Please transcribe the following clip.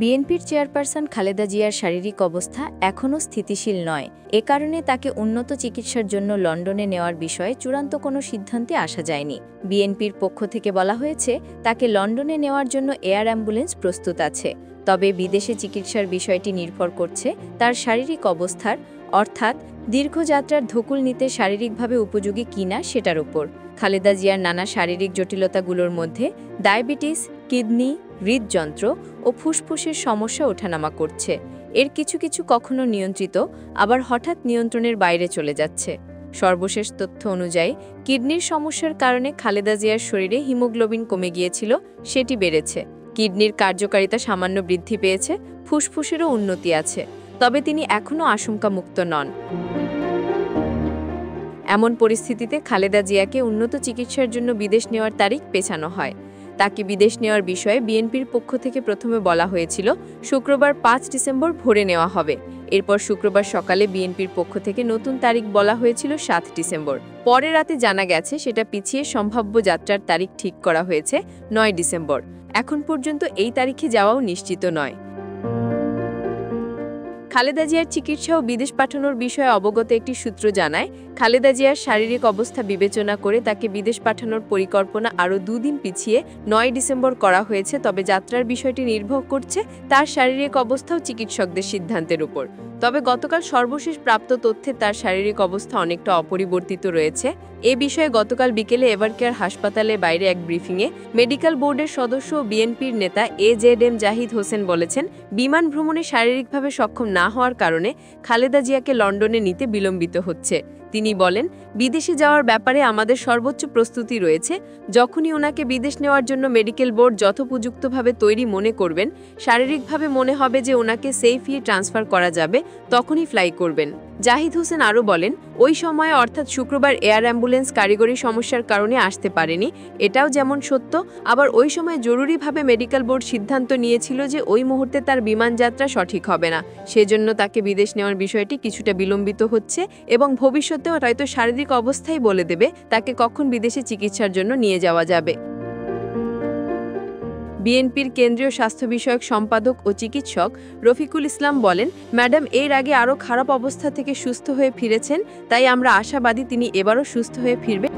বিএনপির চেয়ারপারসন খালেদা জিয়ার শারীরিক অবস্থা এখনও স্থিতিশীল নয়। এ কারণে তাকে উন্নত চিকিৎসার জন্য লন্ডনে নেওয়ার বিষয়ে চূড়ান্ত কোনো সিদ্ধান্তে আসা যায়নি। বিএনপির পক্ষ থেকে বলা হয়েছে, তাকে লন্ডনে নেওয়ার জন্য এয়ার অ্যাম্বুলেন্স প্রস্তুত আছে। তবে বিদেশে চিকিৎসার বিষয়টি নির্ভর করছে তার শারীরিক অবস্থার, অর্থাৎ দীর্ঘযাত্রার ধকল নিতে শারীরিকভাবে উপযোগী কিনা সেটার উপর। খালেদা জিয়ার নানা শারীরিক জটিলতাগুলোর মধ্যে ডায়াবেটিস, কিডনি, হৃদযন্ত্র ও ফুসফুসের সমস্যা ওঠানামা করছে। এর কিছু কিছু কখনো নিয়ন্ত্রিত, আবার হঠাৎ নিয়ন্ত্রণের বাইরে চলে যাচ্ছে। সর্বশেষ তথ্য অনুযায়ী কিডনির সমস্যার কারণে খালেদা জিয়ার শরীরে হিমোগ্লোবিন কমে গিয়েছিল, সেটি বেড়েছে। কিডনির কার্যকারিতা সামান্য বৃদ্ধি পেয়েছে, ফুসফুসেরও উন্নতি আছে, তবে তিনি এখনও আশঙ্কামুক্ত নন। এমন পরিস্থিতিতে খালেদা জিয়াকে উন্নত চিকিৎসার জন্য বিদেশ নেওয়ার তারিখ পেছানো হয়। তাকে বিদেশ নেওয়ার বিষয়ে বিএনপির পক্ষ থেকে প্রথমে বলা হয়েছিল শুক্রবার ৫ ডিসেম্বর ভোরে নেওয়া হবে। এরপর শুক্রবার সকালে বিএনপির পক্ষ থেকে নতুন তারিখ বলা হয়েছিল ৭ ডিসেম্বর। পরে রাতে জানা গেছে সেটা পিছিয়ে সম্ভাব্য যাত্রার তারিখ ঠিক করা হয়েছে ৯ ডিসেম্বর। এখন পর্যন্ত এই তারিখে যাওয়াও নিশ্চিত নয়। খালেদা জিয়ার চিকিৎসা ও বিদেশ পাঠানোর বিষয়ে অবগত একটি সূত্র জানায়, খালেদা জিয়ার শারীরিক অবস্থা বিবেচনা করে তাকে বিদেশ পাঠানোর পরিকল্পনা আরও ২ দিন পিছিয়ে ৯ ডিসেম্বর করা হয়েছে। তবে যাত্রার বিষয়টি নির্ভর করছে তার শারীরিক অবস্থা ও চিকিৎসকদের সিদ্ধান্তের উপর। তবে গতকাল সর্বশেষ প্রাপ্ত তথ্যে তার শারীরিক অবস্থা অনেকটা অপরিবর্তিত রয়েছে। এ বিষয়ে গতকাল বিকেলে এভারকেয়ার হাসপাতালের বাইরে এক ব্রিফিংয়ে মেডিকেল বোর্ডের সদস্য ও বিএনপির নেতা এজেডএম জাহিদ হোসেন বলেছেন, বিমান ভ্রমণে শারীরিকভাবে সক্ষম না হওয়ার কারণে খালেদা জিয়াকে লন্ডনে নিতে বিলম্বিত হচ্ছে। তিনি বলেন, বিদেশে যাওয়ার ব্যাপারে আমাদের সর্বোচ্চ প্রস্তুতি রয়েছে। যখনই ওনাকে বিদেশ নেওয়ার জন্য মেডিকেল বোর্ড যথোপযুক্তভাবে তৈরি মনে করবেন, শারীরিকভাবে মনে হবে যে ওনাকে সেফলি ট্রান্সফার করা যাবে, তখনই ফ্লাই করবেন। জাহিদ হোসেন আরও বলেন, ওই সময়ে অর্থাৎ শুক্রবার এয়ার অ্যাম্বুলেন্স কারিগরি সমস্যার কারণে আসতে পারেনি, এটাও যেমন সত্য। আবার ওই সময় জরুরিভাবে মেডিকেল বোর্ড সিদ্ধান্ত নিয়েছিল যে ওই মুহূর্তে তার বিমান যাত্রা সঠিক হবে না, সেজন্য তাকে বিদেশ নেওয়ার বিষয়টি কিছুটা বিলম্বিত হচ্ছে এবং ভবিষ্যতেও হয়তো শারীরিক অবস্থাই বলে দেবে তাকে কখন বিদেশে চিকিৎসার জন্য নিয়ে যাওয়া যাবে। বিএনপির কেন্দ্রীয় স্বাস্থ্য বিষয়ক সম্পাদক ও চিকিৎসক রফিকুল ইসলাম বলেন, ম্যাডাম এর আগে আরও খারাপ অবস্থা থেকে সুস্থ হয়ে ফিরেছেন, তাই আমরা আশাবাদী তিনি এবারও সুস্থ হয়ে ফিরবেন।